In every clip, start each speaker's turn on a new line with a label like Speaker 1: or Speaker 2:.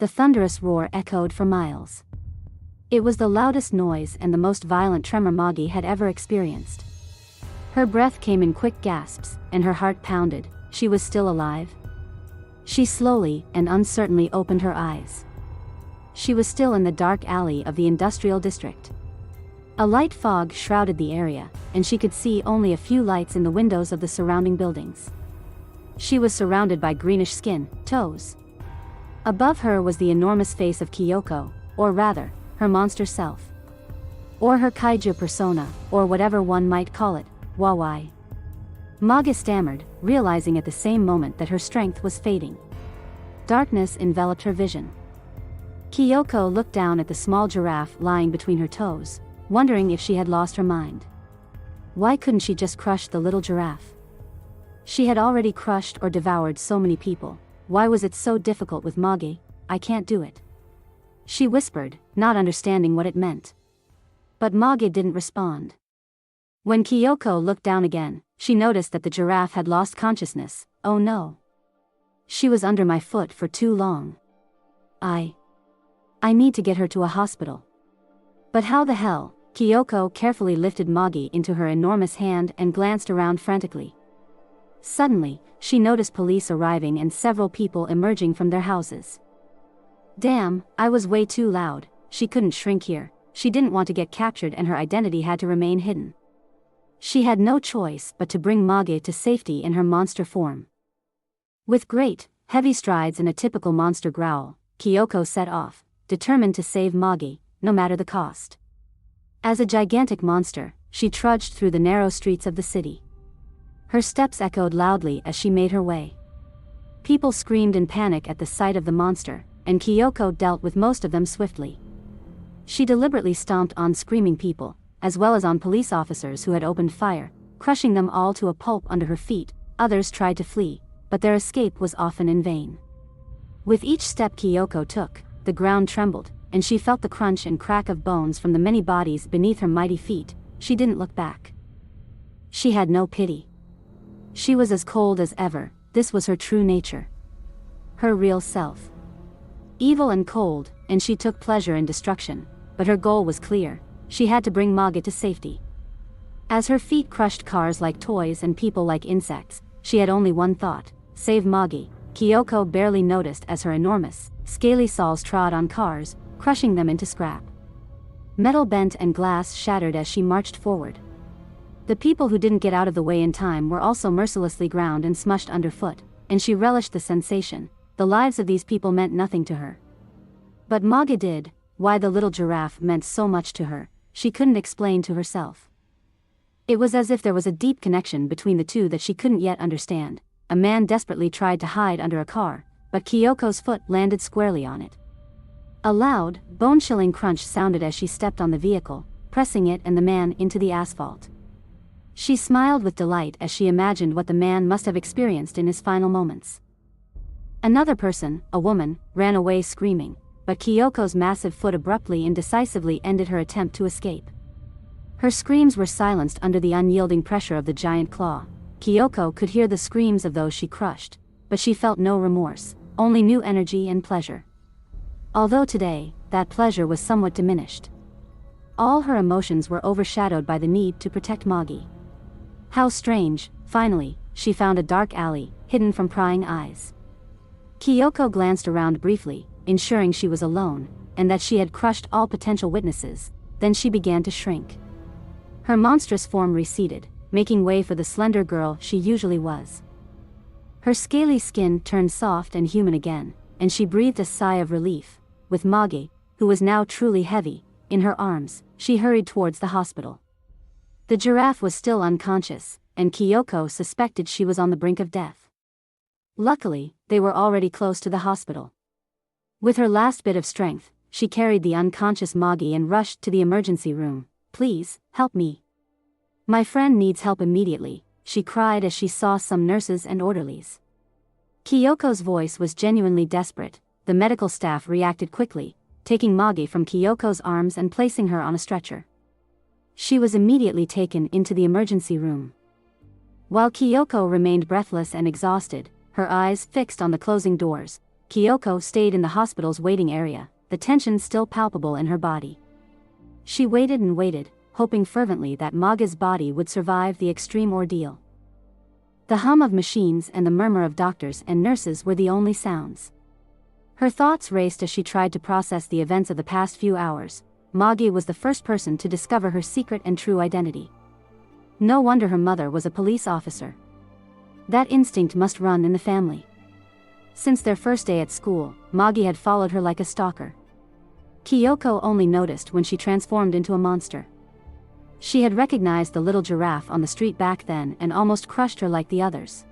Speaker 1: The thunderous roar echoed for miles. It was the loudest noise and the most violent tremor Moggy had ever experienced. Her breath came in quick gasps, and her heart pounded. She was still alive. She slowly and uncertainly opened her eyes. She was still in the dark alley of the industrial district. A light fog shrouded the area, and she could see only a few lights in the windows of the surrounding buildings. She was surrounded by greenish skin, toes. Above her was the enormous face of Kiyoko, or rather, her monster self. Or her kaiju persona, or whatever one might call it, why? Moggy stammered, realizing at the same moment that her strength was fading. Darkness enveloped her vision. Kiyoko looked down at the small giraffe lying between her toes, wondering if she had lost her mind. Why couldn't she just crush the little giraffe? She had already crushed or devoured so many people. Why was it so difficult with Moggy? I can't do it. She whispered, not understanding what it meant. But Moggy didn't respond. When Kiyoko looked down again, she noticed that the giraffe had lost consciousness. Oh no. She was under my foot for too long. I need to get her to a hospital. But how the hell? Kiyoko carefully lifted Moggy into her enormous hand and glanced around frantically. Suddenly, she noticed police arriving and several people emerging from their houses. Damn, I was way too loud. She couldn't shrink here. She didn't want to get captured and her identity had to remain hidden. She had no choice but to bring Moggy to safety in her monster form. With great, heavy strides and a typical monster growl, Kiyoko set off, determined to save Moggy, no matter the cost. As a gigantic monster, she trudged through the narrow streets of the city. Her steps echoed loudly as she made her way. People screamed in panic at the sight of the monster, and Kiyoko dealt with most of them swiftly. She deliberately stomped on screaming people, as well as on police officers who had opened fire, crushing them all to a pulp under her feet. Others tried to flee, but their escape was often in vain. With each step Kiyoko took, the ground trembled, and she felt the crunch and crack of bones from the many bodies beneath her mighty feet. She didn't look back. She had no pity. She was as cold as ever. This was her true nature. Her real self. Evil and cold, and she took pleasure in destruction, but her goal was clear. She had to bring Moggy to safety. As her feet crushed cars like toys and people like insects, she had only one thought: save Moggy. Kiyoko barely noticed as her enormous, scaly saws trod on cars, crushing them into scrap. Metal bent and glass shattered as she marched forward. The people who didn't get out of the way in time were also mercilessly ground and smushed underfoot, and she relished the sensation. The lives of these people meant nothing to her. But Moggy did. Why the little giraffe meant so much to her, she couldn't explain to herself. It was as if there was a deep connection between the two that she couldn't yet understand. A man desperately tried to hide under a car, but Kiyoko's foot landed squarely on it. A loud, bone-chilling crunch sounded as she stepped on the vehicle, pressing it and the man into the asphalt. She smiled with delight as she imagined what the man must have experienced in his final moments. Another person, a woman, ran away screaming, but Kiyoko's massive foot abruptly and decisively ended her attempt to escape. Her screams were silenced under the unyielding pressure of the giant claw. Kiyoko could hear the screams of those she crushed, but she felt no remorse, only new energy and pleasure. Although today, that pleasure was somewhat diminished. All her emotions were overshadowed by the need to protect Moggy. How strange. Finally, she found a dark alley, hidden from prying eyes. Kiyoko glanced around briefly, ensuring she was alone, and that she had crushed all potential witnesses. Then she began to shrink. Her monstrous form receded, making way for the slender girl she usually was. Her scaly skin turned soft and human again, and she breathed a sigh of relief. With Moggy, who was now truly heavy, in her arms, she hurried towards the hospital. The giraffe was still unconscious, and Kiyoko suspected she was on the brink of death. Luckily, they were already close to the hospital. With her last bit of strength, she carried the unconscious Moggy and rushed to the emergency room. "Please, help me. My friend needs help immediately," she cried as she saw some nurses and orderlies. Kiyoko's voice was genuinely desperate. The medical staff reacted quickly, taking Moggy from Kiyoko's arms and placing her on a stretcher. She was immediately taken into the emergency room. While Kiyoko remained breathless and exhausted, her eyes fixed on the closing doors, Kiyoko stayed in the hospital's waiting area, the tension still palpable in her body. She waited and waited, hoping fervently that Maga's body would survive the extreme ordeal. The hum of machines and the murmur of doctors and nurses were the only sounds. Her thoughts raced as she tried to process the events of the past few hours. Moggy was the first person to discover her secret and true identity. No wonder her mother was a police officer. That instinct must run in the family. Since their first day at school, Moggy had followed her like a stalker. Kiyoko only noticed when she transformed into a monster. She had recognized the little giraffe on the street back then and almost crushed her like the others.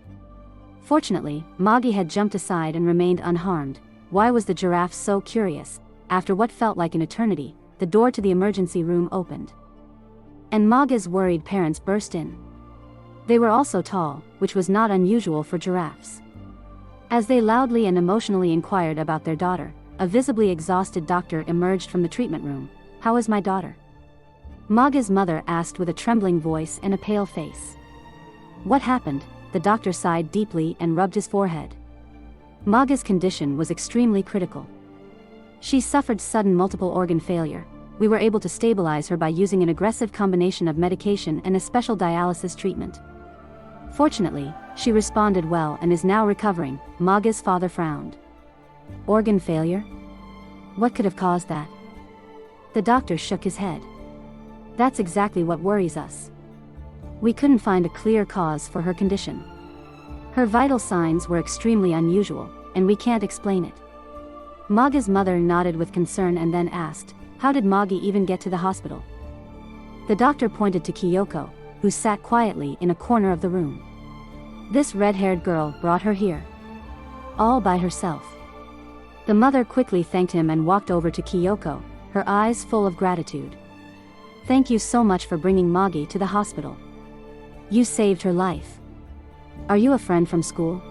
Speaker 1: Fortunately, Moggy had jumped aside and remained unharmed. Why was the giraffe so curious? After what felt like an eternity, the door to the emergency room opened. And Moggy's worried parents burst in. They were also tall, which was not unusual for giraffes. As they loudly and emotionally inquired about their daughter, a visibly exhausted doctor emerged from the treatment room. "How is my daughter?" Moggy's mother asked with a trembling voice and a pale face. "What happened?" The doctor sighed deeply and rubbed his forehead. Moggy's condition was extremely critical. She suffered sudden multiple organ failure. We were able to stabilize her by using an aggressive combination of medication and a special dialysis treatment. Fortunately, she responded well and is now recovering. Moggy's father frowned. Organ failure? What could have caused that? The doctor shook his head. That's exactly what worries us. We couldn't find a clear cause for her condition. Her vital signs were extremely unusual, and we can't explain it. Moggy's mother nodded with concern and then asked, "How did Moggy even get to the hospital?" The doctor pointed to Kiyoko, who sat quietly in a corner of the room. "This red-haired girl brought her here. All by herself." The mother quickly thanked him and walked over to Kiyoko, her eyes full of gratitude. "Thank you so much for bringing Moggy to the hospital. You saved her life. Are you a friend from school?"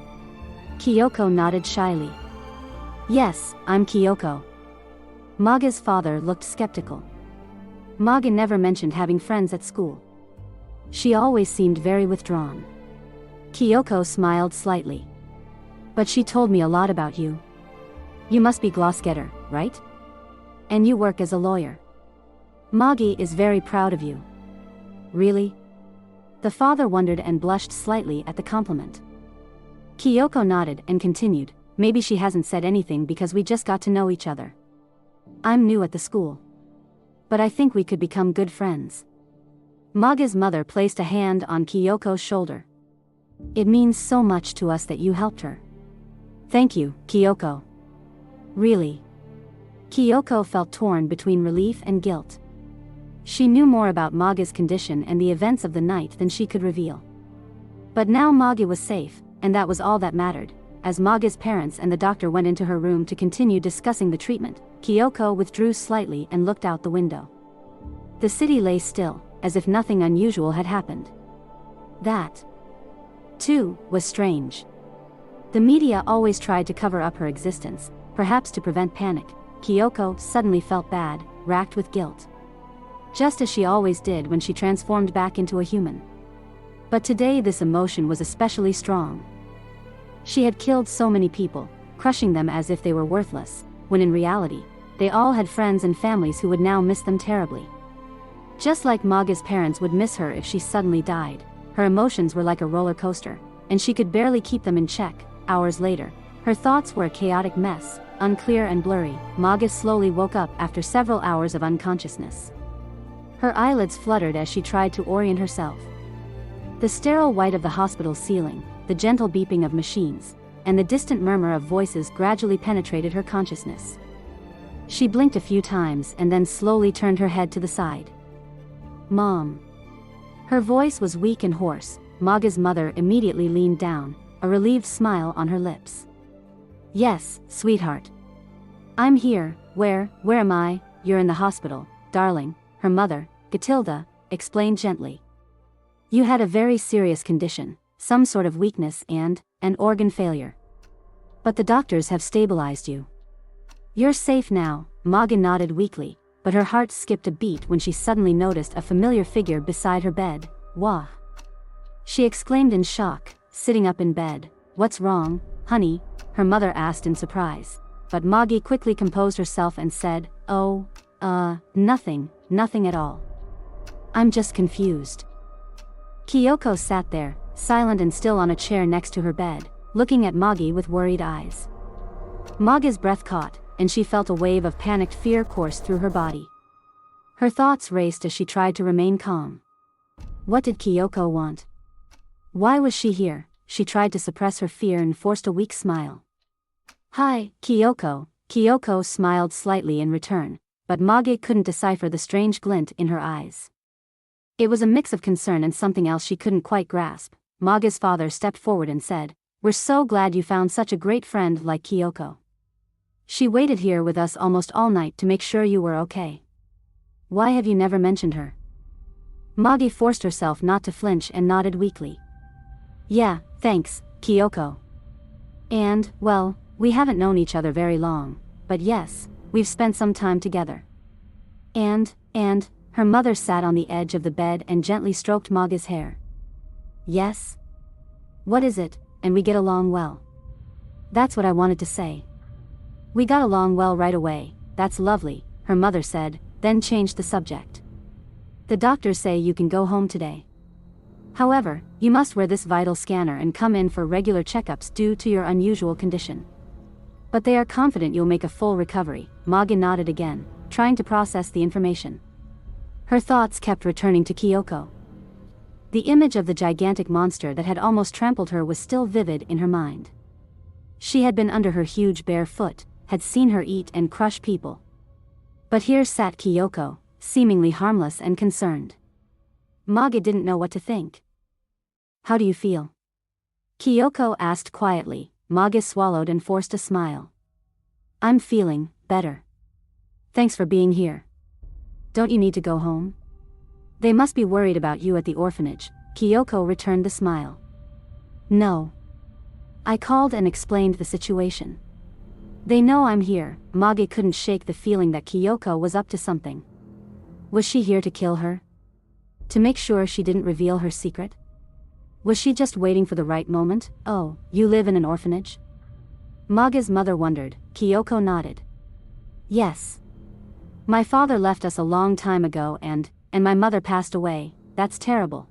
Speaker 1: Kiyoko nodded shyly. "Yes, I'm Kiyoko." Moggy's father looked skeptical. Moggy never mentioned having friends at school. She always seemed very withdrawn. Kiyoko smiled slightly. "But she told me a lot about you. You must be Glossgetter, right? And you work as a lawyer. Moggy is very proud of you." "Really?" The father wondered and blushed slightly at the compliment. Kiyoko nodded and continued, "Maybe she hasn't said anything because we just got to know each other. I'm new at the school. But I think we could become good friends." Moggy's mother placed a hand on Kiyoko's shoulder. "It means so much to us that you helped her." "Thank you, Kiyoko." "Really?" Kiyoko felt torn between relief and guilt. She knew more about Moggy's condition and the events of the night than she could reveal. But now Moggy was safe, and that was all that mattered. As Moggy's parents and the doctor went into her room to continue discussing the treatment, Kiyoko withdrew slightly and looked out the window. The city lay still, as if nothing unusual had happened. That, too, was strange. The media always tried to cover up her existence, perhaps to prevent panic. Kiyoko suddenly felt bad, racked with guilt. Just as she always did when she transformed back into a human. But today this emotion was especially strong. She had killed so many people, crushing them as if they were worthless, when in reality, they all had friends and families who would now miss them terribly. Just like Moggy's parents would miss her if she suddenly died, her emotions were like a roller coaster, and she could barely keep them in check. Hours later, her thoughts were a chaotic mess, unclear and blurry. Moggy slowly woke up after several hours of unconsciousness. Her eyelids fluttered as she tried to orient herself. The sterile white of the hospital ceiling, the gentle beeping of machines, and the distant murmur of voices gradually penetrated her consciousness. She blinked a few times and then slowly turned her head to the side. "Mom." Her voice was weak and hoarse. Moggy's mother immediately leaned down, a relieved smile on her lips. "Yes, sweetheart. I'm here. Where am I?" "You're in the hospital, darling," her mother, Gatilda, explained gently. "You had a very serious condition, some sort of weakness and an organ failure. But the doctors have stabilized you. You're safe now." Moggy nodded weakly, but her heart skipped a beat when she suddenly noticed a familiar figure beside her bed. "Wah!" she exclaimed in shock, sitting up in bed. "What's wrong, honey?" her mother asked in surprise. But Moggy quickly composed herself and said, "Oh, nothing at all. I'm just confused." Kiyoko sat there, silent and still on a chair next to her bed, looking at Moggy with worried eyes. Moggy's breath caught, and she felt a wave of panicked fear course through her body. Her thoughts raced as she tried to remain calm. What did Kiyoko want? Why was she here? She tried to suppress her fear and forced a weak smile. "Hi, Kiyoko." Kiyoko smiled slightly in return, but Moggy couldn't decipher the strange glint in her eyes. It was a mix of concern and something else she couldn't quite grasp. Moggy's father stepped forward and said, "We're so glad you found such a great friend like Kiyoko. She waited here with us almost all night to make sure you were okay. Why have you never mentioned her?" Moggy forced herself not to flinch and nodded weakly. "Yeah, thanks, Kiyoko. And, well, we haven't known each other very long, but yes, we've spent some time together." And, her mother sat on the edge of the bed and gently stroked Moggy's hair. "Yes? What is it? And we get along well." "That's what I wanted to say." "We got along well right away, that's lovely," her mother said, then changed the subject. "The doctors say you can go home today. However, you must wear this vital scanner and come in for regular checkups due to your unusual condition. But they are confident you'll make a full recovery." Moggy nodded again, trying to process the information. Her thoughts kept returning to Kiyoko. The image of the gigantic monster that had almost trampled her was still vivid in her mind. She had been under her huge bare foot, had seen her eat and crush people. But here sat Kiyoko, seemingly harmless and concerned. Moggy didn't know what to think. "How do you feel?" Kiyoko asked quietly. Moggy swallowed and forced a smile. "I'm feeling better. Thanks for being here. Don't you need to go home? They must be worried about you at the orphanage." Kiyoko returned the smile. "No. I called and explained the situation. They know I'm here." Moggy couldn't shake the feeling that Kiyoko was up to something. Was she here to kill her? To make sure she didn't reveal her secret? Was she just waiting for the right moment? "Oh, you live in an orphanage?" Moggy's mother wondered. Kiyoko nodded. "Yes. My father left us a long time ago and my mother passed away. That's terrible."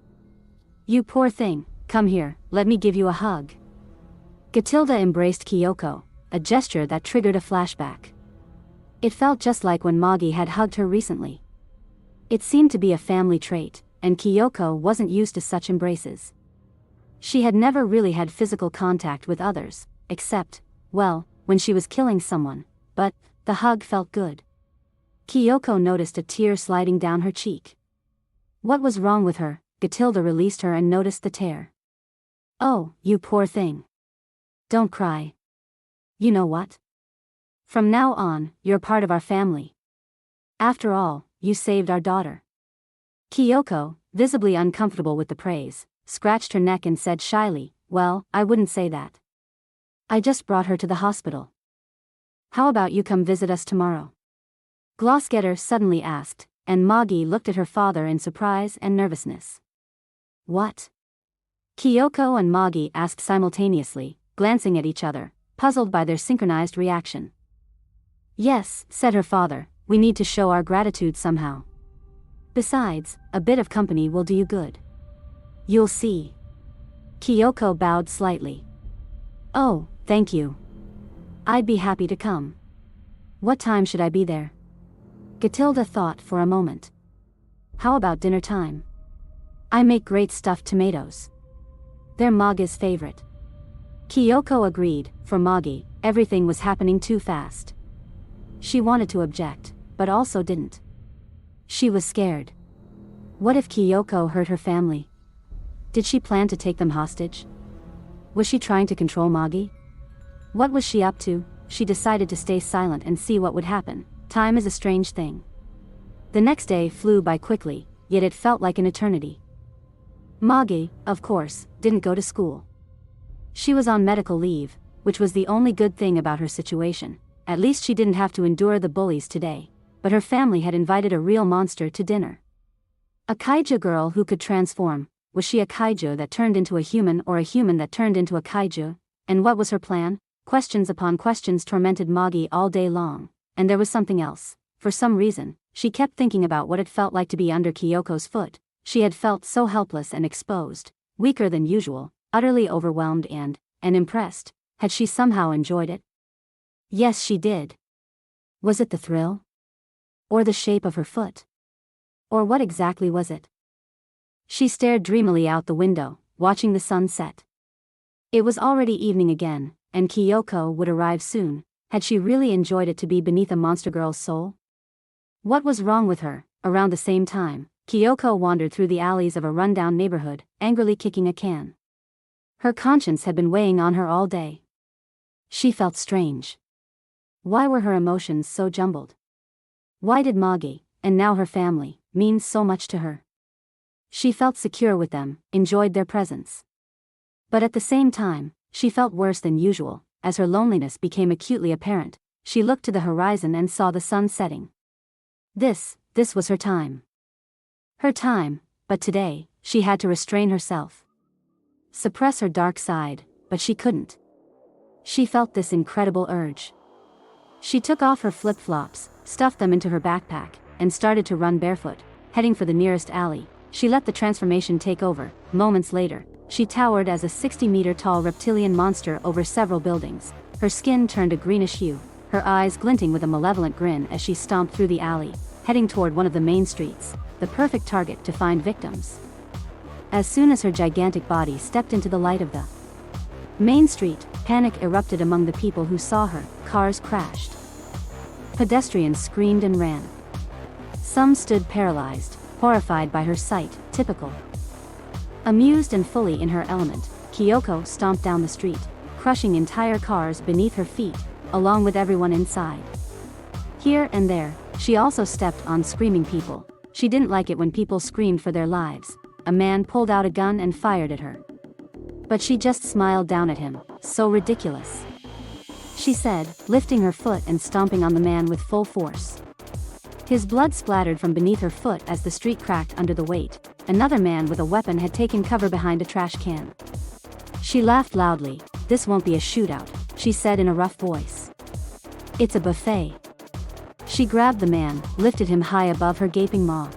Speaker 1: "You poor thing, come here, let me give you a hug." Gatilda embraced Kiyoko, a gesture that triggered a flashback. It felt just like when Moggy had hugged her recently. It seemed to be a family trait, and Kiyoko wasn't used to such embraces. She had never really had physical contact with others, except, well, when she was killing someone, but the hug felt good. Kiyoko noticed a tear sliding down her cheek. What was wrong with her? Gatilda released her and noticed the tear. "Oh, you poor thing. Don't cry. You know what? From now on, you're part of our family. After all, you saved our daughter." Kiyoko, visibly uncomfortable with the praise, scratched her neck and said shyly, "Well, I wouldn't say that. I just brought her to the hospital. How about you come visit us tomorrow?" Glosgetter suddenly asked, and Moggy looked at her father in surprise and nervousness. "What?" Kiyoko and Moggy asked simultaneously, glancing at each other, puzzled by their synchronized reaction. "Yes," said her father, "we need to show our gratitude somehow. Besides, a bit of company will do you good. You'll see." Kiyoko bowed slightly. "Oh, thank you. I'd be happy to come. What time should I be there?" Gatilda thought for a moment. "How about dinner time? I make great stuffed tomatoes. They're Moggy's favorite." Kiyoko agreed. For Moggy, everything was happening too fast. She wanted to object, but also didn't. She was scared. What if Kiyoko hurt her family? Did she plan to take them hostage? Was she trying to control Moggy? What was she up to? She decided to stay silent and see what would happen. Time is a strange thing. The next day flew by quickly, yet it felt like an eternity. Moggy, of course, didn't go to school. She was on medical leave, which was the only good thing about her situation. At least she didn't have to endure the bullies today. But her family had invited a real monster to dinner. A kaiju-girl who could transform. Was she a kaiju that turned into a human or a human that turned into a kaiju? And what was her plan? Questions upon questions tormented Moggy all day long, and there was something else. For some reason, she kept thinking about what it felt like to be under Kiyoko's foot. She had felt so helpless and exposed, weaker than usual, utterly overwhelmed and impressed. Had she somehow enjoyed it? Yes, she did. Was it the thrill? Or the shape of her foot? Or what exactly was it? She stared dreamily out the window, watching the sun set. It was already evening again, and Kiyoko would arrive soon. Had she really enjoyed it to be beneath a monster girl's soul? What was wrong with her? Around the same time, Kiyoko wandered through the alleys of a rundown neighborhood, angrily kicking a can. Her conscience had been weighing on her all day. She felt strange. Why were her emotions so jumbled? Why did Moggy, and now her family, mean so much to her? She felt secure with them, enjoyed their presence. But at the same time, she felt worse than usual. As her loneliness became acutely apparent, she looked to the horizon and saw the sun setting. This was her time. Her time, but today, she had to restrain herself. Suppress her dark side, but she couldn't. She felt this incredible urge. She took off her flip-flops, stuffed them into her backpack, and started to run barefoot, heading for the nearest alley. She let the transformation take over. Moments later, she towered as a 60-meter-tall reptilian monster over several buildings. Her skin turned a greenish hue, her eyes glinting with a malevolent grin as she stomped through the alley, heading toward one of the main streets, the perfect target to find victims. As soon as her gigantic body stepped into the light of the main street, panic erupted among the people who saw her. Cars crashed. Pedestrians screamed and ran. Some stood paralyzed, horrified by her sight. Typical. Amused and fully in her element, Kiyoko stomped down the street, crushing entire cars beneath her feet, along with everyone inside. Here and there, she also stepped on screaming people. She didn't like it when people screamed for their lives. A man pulled out a gun and fired at her. But she just smiled down at him. So ridiculous, she said, lifting her foot and stomping on the man with full force. His blood splattered from beneath her foot as the street cracked under the weight. Another man with a weapon had taken cover behind a trash can. She laughed loudly. "This won't be a shootout," she said in a rough voice. "It's a buffet." She grabbed the man, lifted him high above her gaping maw,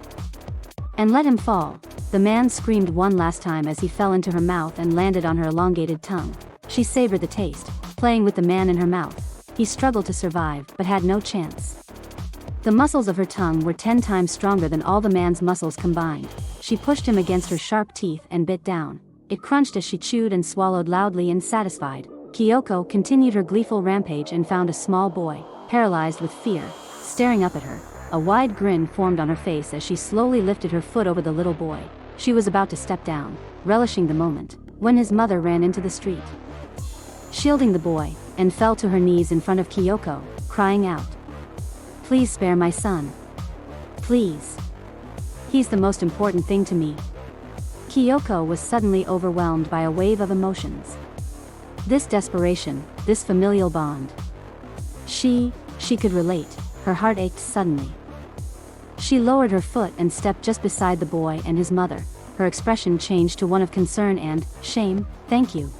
Speaker 1: and let him fall. The man screamed one last time as he fell into her mouth and landed on her elongated tongue. She savored the taste, playing with the man in her mouth. He struggled to survive, but had no chance. The muscles of her tongue were 10 times stronger than all the man's muscles combined. She pushed him against her sharp teeth and bit down. It crunched as she chewed and swallowed loudly and satisfied. Kiyoko continued her gleeful rampage and found a small boy, paralyzed with fear, staring up at her. A wide grin formed on her face as she slowly lifted her foot over the little boy. She was about to step down, relishing the moment, when his mother ran into the street, shielding the boy, and fell to her knees in front of Kiyoko, crying out, "Please spare my son. Please. He's the most important thing to me." Kiyoko was suddenly overwhelmed by a wave of emotions. This desperation, this familial bond. She could relate. Her heart ached suddenly. She lowered her foot and stepped just beside the boy and his mother. Her expression changed to one of concern and shame. "Thank you,"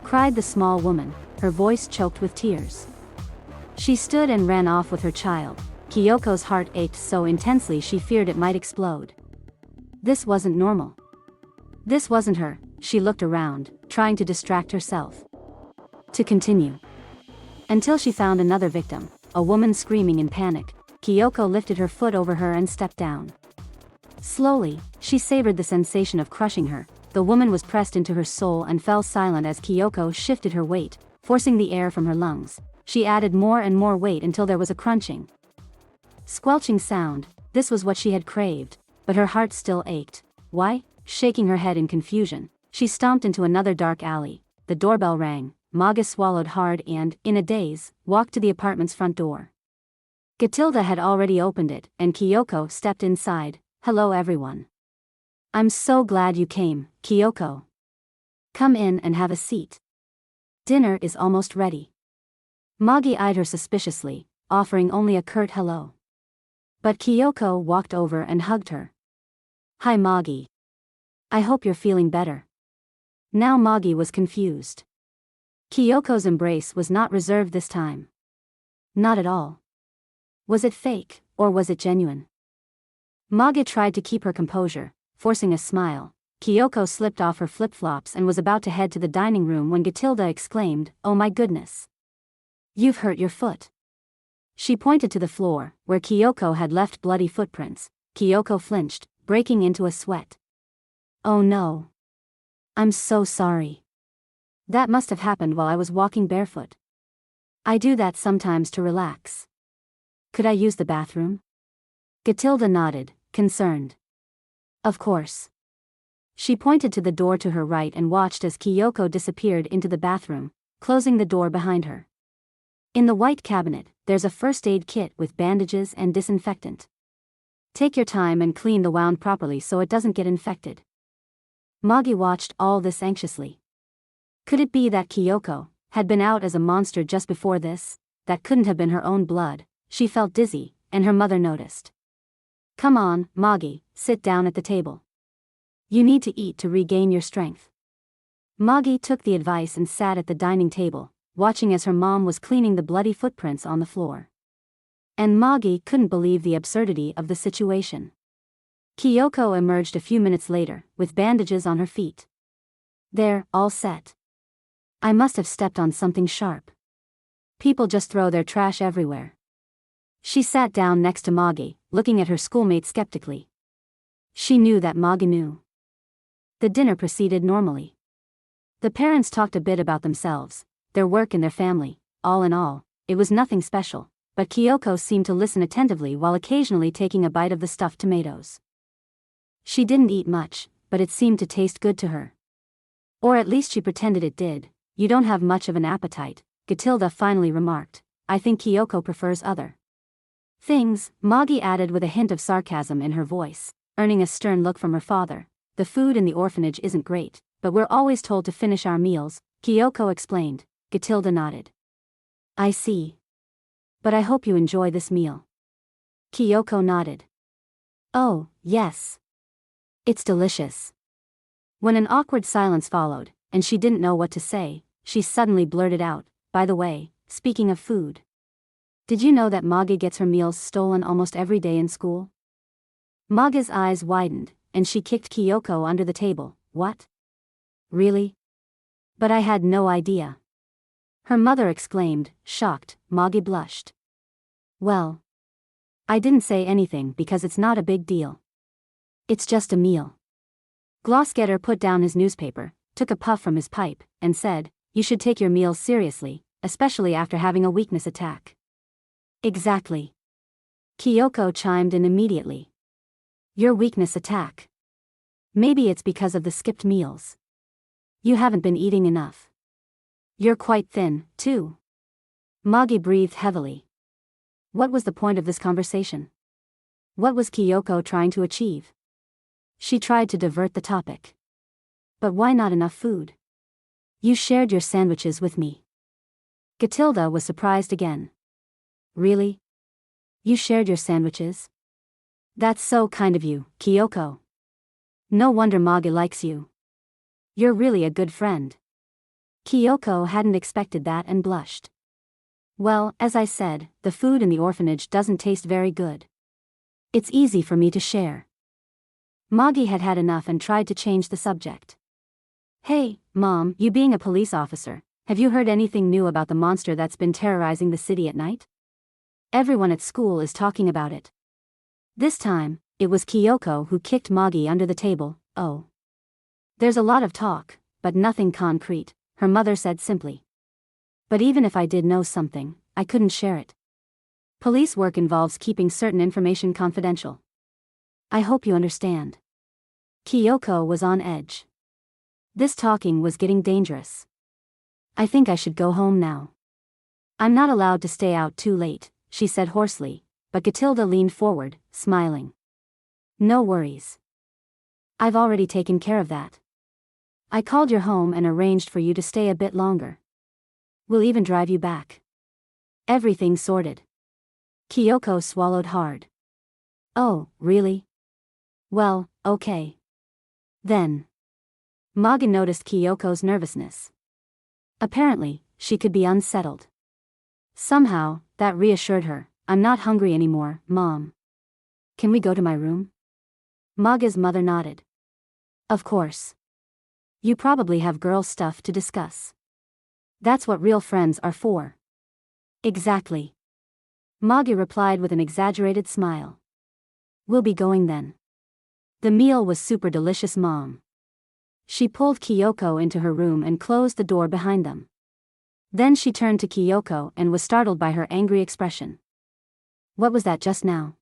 Speaker 1: cried the small woman, her voice choked with tears. She stood and ran off with her child. Kiyoko's heart ached so intensely she feared it might explode. This wasn't normal. This wasn't her. She looked around, trying to distract herself. To continue. Until she found another victim, a woman screaming in panic. Kiyoko lifted her foot over her and stepped down. Slowly, she savored the sensation of crushing her. The woman was pressed into her soul and fell silent as Kiyoko shifted her weight, forcing the air from her lungs. She added more and more weight until there was a crunching, squelching sound. This was what she had craved, but her heart still ached. Why? Shaking her head in confusion, she stomped into another dark alley. The doorbell rang. Moggy swallowed hard and, in a daze, walked to the apartment's front door. Gatilda had already opened it, and Kiyoko stepped inside. "Hello everyone. I'm so glad you came, Kiyoko. Come in and have a seat. Dinner is almost ready." Moggy eyed her suspiciously, offering only a curt hello. But Kiyoko walked over and hugged her. "Hi Moggy. I hope you're feeling better." Now Moggy was confused. Kiyoko's embrace was not reserved this time. Not at all. Was it fake, or was it genuine? Magi tried to keep her composure, forcing a smile. Kiyoko slipped off her flip-flops and was about to head to the dining room when Gatilda exclaimed, "Oh my goodness! You've hurt your foot." She pointed to the floor, where Kiyoko had left bloody footprints. Kiyoko flinched, breaking into a sweat. "Oh no. I'm so sorry. That must have happened while I was walking barefoot. I do that sometimes to relax. Could I use the bathroom?" Gatilda nodded, concerned. "Of course." She pointed to the door to her right and watched as Kiyoko disappeared into the bathroom, closing the door behind her. In the white cabinet, there's a first aid kit with bandages and disinfectant. Take your time and clean the wound properly so it doesn't get infected. Moggy watched all this anxiously. Could it be that Kiyoko had been out as a monster just before this? That couldn't have been her own blood. She felt dizzy, and her mother noticed. "Come on, Moggy, sit down at the table. You need to eat to regain your strength." Moggy took the advice and sat at the dining table, watching as her mom was cleaning the bloody footprints on the floor. And Moggy couldn't believe the absurdity of the situation. Kiyoko emerged a few minutes later, with bandages on her feet. "There, all set. I must have stepped on something sharp. People just throw their trash everywhere." She sat down next to Moggy, looking at her schoolmate skeptically. She knew that Moggy knew. The dinner proceeded normally. The parents talked a bit about themselves, their work and their family. All in all, it was nothing special, but Kiyoko seemed to listen attentively while occasionally taking a bite of the stuffed tomatoes. She didn't eat much, but it seemed to taste good to her. Or at least she pretended it did. "You don't have much of an appetite," Gatilda finally remarked. "I think Kiyoko prefers other things," Moggy added with a hint of sarcasm in her voice, earning a stern look from her father. "The food in the orphanage isn't great, but we're always told to finish our meals," Kiyoko explained. Gatilda nodded. "I see. But I hope you enjoy this meal." Kiyoko nodded. "Oh, yes. It's delicious." When an awkward silence followed, and she didn't know what to say, she suddenly blurted out, "By the way, speaking of food. Did you know that Moggy gets her meals stolen almost every day in school?" Moggy's eyes widened, and she kicked Kiyoko under the table. "What? Really? But I had no idea." Her mother exclaimed, shocked. Moggy blushed. "Well, I didn't say anything because it's not a big deal. It's just a meal." Glossgetter put down his newspaper, took a puff from his pipe, and said, "You should take your meals seriously, especially after having a weakness attack." "Exactly." Kiyoko chimed in immediately. "Your weakness attack. Maybe it's because of the skipped meals. You haven't been eating enough. You're quite thin, too." Moggy breathed heavily. What was the point of this conversation? What was Kiyoko trying to achieve? She tried to divert the topic. "But why not enough food? You shared your sandwiches with me." Gatilda was surprised again. "Really? You shared your sandwiches? That's so kind of you, Kiyoko. No wonder Moggy likes you. You're really a good friend." Kiyoko hadn't expected that and blushed. "Well, as I said, the food in the orphanage doesn't taste very good. It's easy for me to share." Moggy had had enough and tried to change the subject. "Hey, Mom, you being a police officer, have you heard anything new about the monster that's been terrorizing the city at night? Everyone at school is talking about it." This time, it was Kiyoko who kicked Moggy under the table. "Oh. There's a lot of talk, but nothing concrete," her mother said simply. "But even if I did know something, I couldn't share it. Police work involves keeping certain information confidential. I hope you understand." Kiyoko was on edge. This talking was getting dangerous. "I think I should go home now. I'm not allowed to stay out too late," she said hoarsely, but Gatilda leaned forward, smiling. "No worries. I've already taken care of that. I called your home and arranged for you to stay a bit longer. We'll even drive you back. Everything's sorted." Kiyoko swallowed hard. "Oh, really? Well, okay. Then." Moggy noticed Kiyoko's nervousness. Apparently, she could be unsettled. Somehow, that reassured her. I'm not hungry anymore, Mom. Can we go to my room? Maga's mother nodded. Of course. You probably have girl stuff to discuss. That's what real friends are for. Exactly. Moggy replied with an exaggerated smile. We'll be going then. The meal was super delicious, Mom. She pulled Kiyoko into her room and closed the door behind them. Then she turned to Kiyoko and was startled by her angry expression. What was that just now?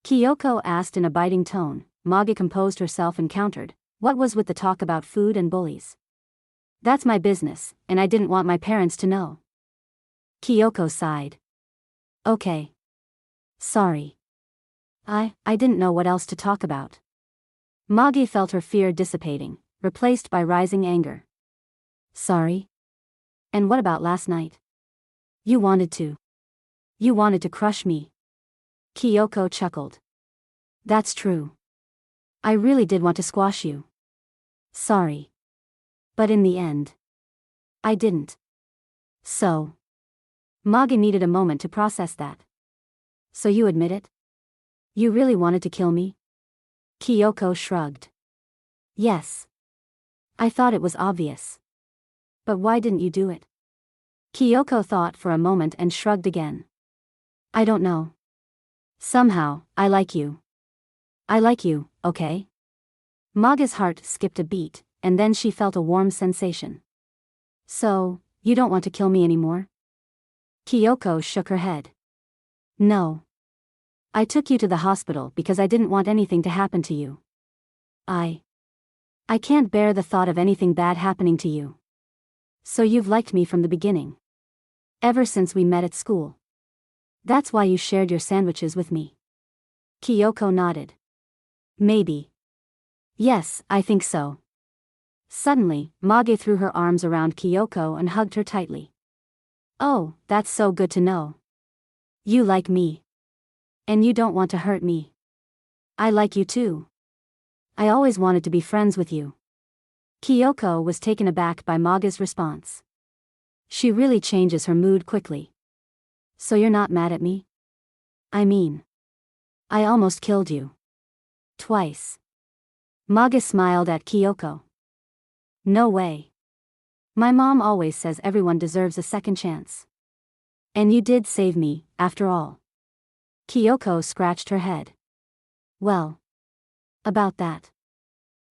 Speaker 1: Kiyoko asked in a biting tone. Moggy composed herself and countered. What was with the talk about food and bullies? That's my business, and I didn't want my parents to know. Kiyoko sighed. Okay. Sorry. I didn't know what else to talk about. Moggy felt her fear dissipating, replaced by rising anger. Sorry? And what about last night? You wanted to crush me. Kiyoko chuckled. That's true. I really did want to squash you. Sorry. But in the end, I didn't. So. Moggy needed a moment to process that. So you admit it? You really wanted to kill me? Kiyoko shrugged. Yes. I thought it was obvious. But why didn't you do it? Kiyoko thought for a moment and shrugged again. I don't know. Somehow, I like you. I like you, okay? Moggy's heart skipped a beat, and then she felt a warm sensation. So, you don't want to kill me anymore? Kiyoko shook her head. No. I took you to the hospital because I didn't want anything to happen to you. I can't bear the thought of anything bad happening to you. So you've liked me from the beginning. Ever since we met at school. That's why you shared your sandwiches with me. Kiyoko nodded. Maybe. Yes, I think so. Suddenly, Moggy threw her arms around Kiyoko and hugged her tightly. Oh, that's so good to know. You like me. And you don't want to hurt me. I like you too. I always wanted to be friends with you. Kiyoko was taken aback by Moggy's response. She really changes her mood quickly. So you're not mad at me? I mean, I almost killed you. Twice. Moggy smiled at Kiyoko. No way. My mom always says everyone deserves a second chance. And you did save me, after all. Kiyoko scratched her head. Well. About that.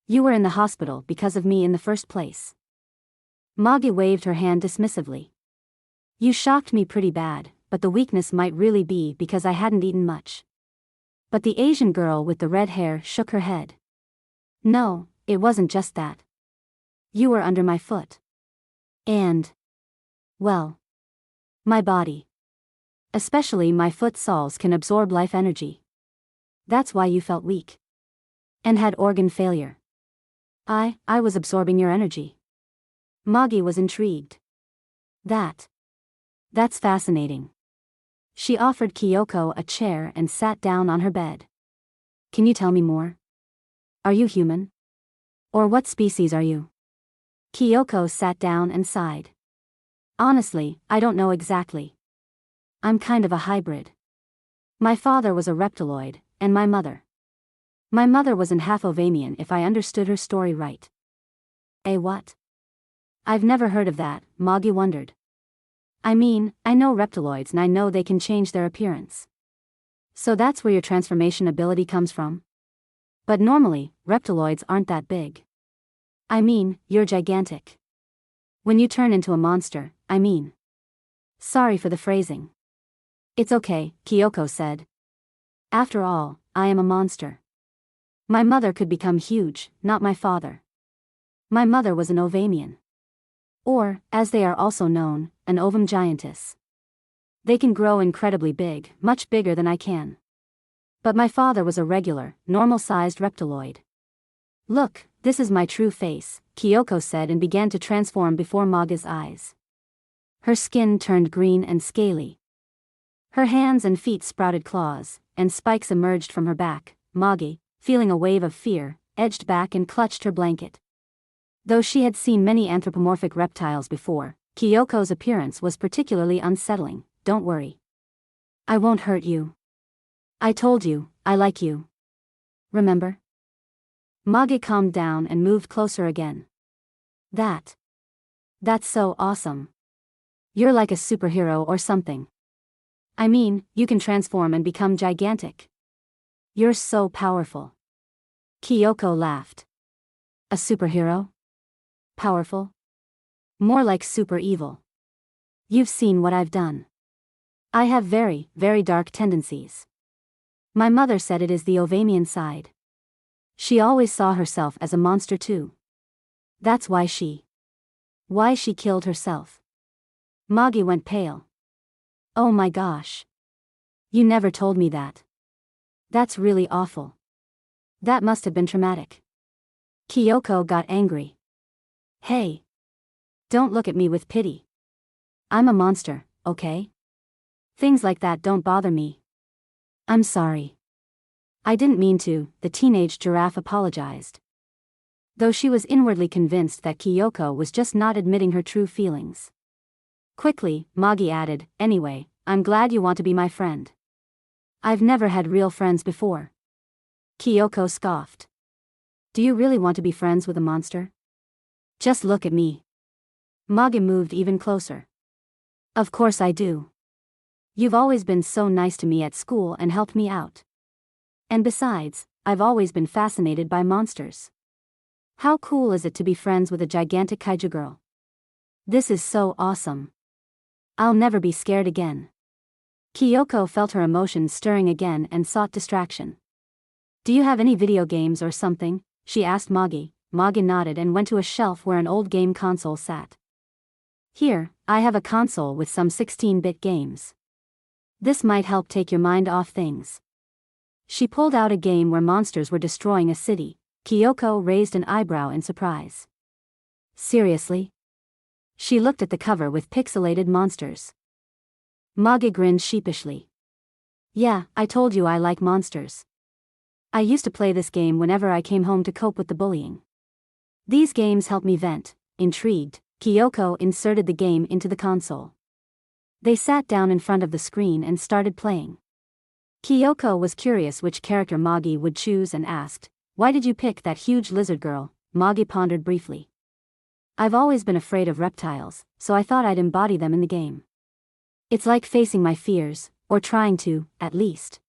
Speaker 1: You were in the hospital because of me in the first place. Moggy waved her hand dismissively. You shocked me pretty bad, but the weakness might really be because I hadn't eaten much. But the Asian girl with the red hair shook her head. No, it wasn't just that. You were under my foot. And. Well. My body. Especially my foot soles can absorb life energy. That's why you felt weak. And had organ failure. I was absorbing your energy. Moggy was intrigued. That's fascinating. She offered Kiyoko a chair and sat down on her bed. Can you tell me more? Are you human? Or what species are you? Kiyoko sat down and sighed. Honestly, I don't know exactly. I'm kind of a hybrid. My father was a reptiloid, and my mother. My mother was an half-ovamian if I understood her story right. A what? I've never heard of that, Moggy wondered. I mean, I know reptiloids and I know they can change their appearance. So that's where your transformation ability comes from? But normally, reptiloids aren't that big. I mean, you're gigantic. When you turn into a monster, I mean. Sorry for the phrasing. It's okay, Kiyoko said. After all, I am a monster. My mother could become huge, not my father. My mother was an ovamian. Or, as they are also known, an ovum giantess. They can grow incredibly big, much bigger than I can. But my father was a regular, normal-sized reptiloid. Look, this is my true face, Kiyoko said and began to transform before Moggy's eyes. Her skin turned green and scaly. Her hands and feet sprouted claws, and spikes emerged from her back. Moggy, feeling a wave of fear, edged back and clutched her blanket. Though she had seen many anthropomorphic reptiles before, Kiyoko's appearance was particularly unsettling. Don't worry. I won't hurt you. I told you, I like you. Remember? Moggy calmed down and moved closer again. That's so awesome. You're like a superhero or something. I mean, you can transform and become gigantic. You're so powerful. Kiyoko laughed. A superhero? Powerful? More like super evil. You've seen what I've done. I have very, very dark tendencies. My mother said it is the Ovamian side. She always saw herself as a monster too. That's why she killed herself. Moggy went pale. Oh my gosh. You never told me that. That's really awful. That must have been traumatic. Kiyoko got angry. Hey. Don't look at me with pity. I'm a monster, okay? Things like that don't bother me. I'm sorry. I didn't mean to, the teenage giraffe apologized. Though she was inwardly convinced that Kiyoko was just not admitting her true feelings. Quickly, Moggy added, anyway, I'm glad you want to be my friend. I've never had real friends before. Kiyoko scoffed. Do you really want to be friends with a monster? Just look at me. Moggy moved even closer. Of course I do. You've always been so nice to me at school and helped me out. And besides, I've always been fascinated by monsters. How cool is it to be friends with a gigantic kaiju-girl? This is so awesome. I'll never be scared again. Kiyoko felt her emotions stirring again and sought distraction. Do you have any video games or something? She asked Moggy. Moggy nodded and went to a shelf where an old game console sat. Here, I have a console with some 16-bit games. This might help take your mind off things. She pulled out a game where monsters were destroying a city. Kiyoko raised an eyebrow in surprise. Seriously? She looked at the cover with pixelated monsters. Moggy grinned sheepishly. Yeah, I told you I like monsters. I used to play this game whenever I came home to cope with the bullying. These games help me vent. Intrigued, Kiyoko inserted the game into the console. They sat down in front of the screen and started playing. Kiyoko was curious which character Moggy would choose and asked, why did you pick that huge lizard girl? Moggy pondered briefly. I've always been afraid of reptiles, so I thought I'd embody them in the game. It's like facing my fears, or trying to, at least.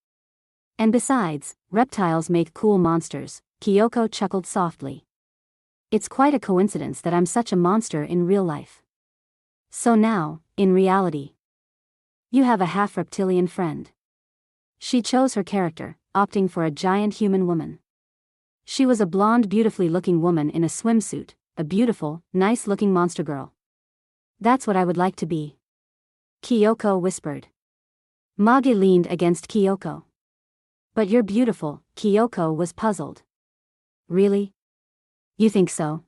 Speaker 1: And besides, reptiles make cool monsters, Kiyoko chuckled softly. It's quite a coincidence that I'm such a monster in real life. So now, in reality, you have a half-reptilian friend. She chose her character, opting for a giant human woman. She was a blonde, beautifully looking woman in a swimsuit, a beautiful, nice-looking monster girl. That's what I would like to be. Kiyoko whispered. Moggy leaned against Kiyoko. But you're beautiful, Kiyoko was puzzled. Really? You think so?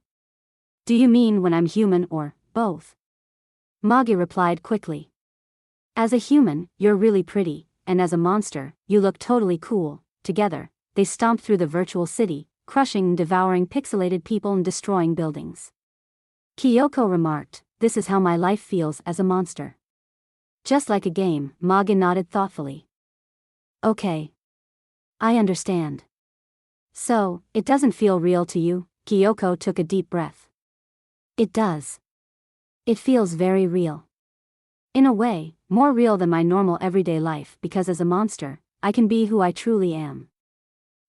Speaker 1: Do you mean when I'm human or both? Moggy replied quickly. As a human, you're really pretty, and as a monster, you look totally cool. Together, they stomped through the virtual city, crushing and devouring pixelated people and destroying buildings. Kiyoko remarked, this is how my life feels as a monster. Just like a game, Moggy nodded thoughtfully. Okay. I understand. So, it doesn't feel real to you? Kiyoko took a deep breath. It does. It feels very real. In a way, more real than my normal everyday life because as a monster, I can be who I truly am.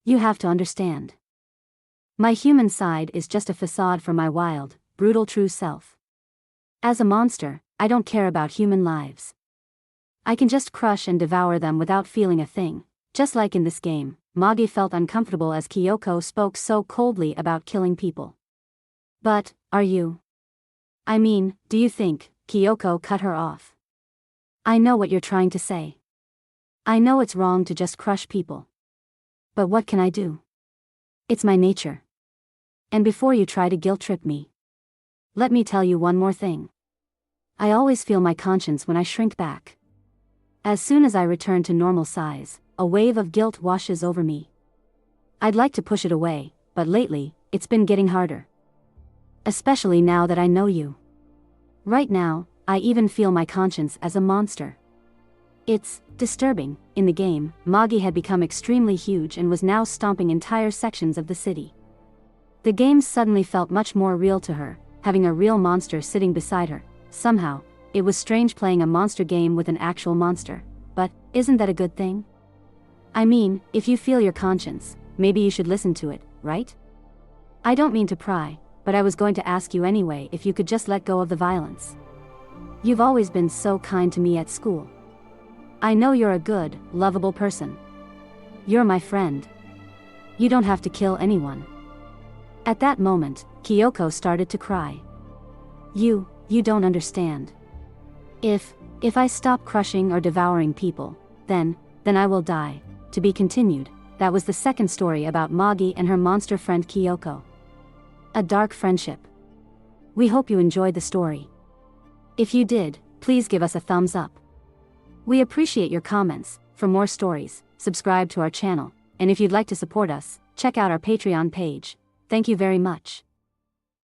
Speaker 1: You have to understand. My human side is just a facade for my wild, brutal true self. As a monster, I don't care about human lives. I can just crush and devour them without feeling a thing, just like in this game. Moggy felt uncomfortable as Kiyoko spoke so coldly about killing people. But, are you? I mean, do you think? Kiyoko cut her off. I know what you're trying to say. I know it's wrong to just crush people. But what can I do? It's my nature. And before you try to guilt-trip me, let me tell you one more thing. I always feel my conscience when I shrink back. As soon as I return to normal size, a wave of guilt washes over me. I'd like to push it away, but lately, it's been getting harder. Especially now that I know you. Right now, I even feel my conscience as a monster. It's disturbing. In the game, Moggy had become extremely huge and was now stomping entire sections of the city. The game suddenly felt much more real to her, having a real monster sitting beside her. Somehow, it was strange playing a monster game with an actual monster. But, isn't that a good thing? I mean, if you feel your conscience, maybe you should listen to it, right? I don't mean to pry, but I was going to ask you anyway if you could just let go of the violence. You've always been so kind to me at school. I know you're a good, lovable person. You're my friend. You don't have to kill anyone. At that moment, Kiyoko started to cry. You don't understand. If I stop crushing or devouring people, then I will die. To be continued. That was the second story about Moggy and her monster friend Kiyoko. A dark friendship. We hope you enjoyed the story. If you did, please give us a thumbs up. We appreciate your comments. For more stories, subscribe to our channel, and if you'd like to support us, check out our Patreon page. Thank you very much.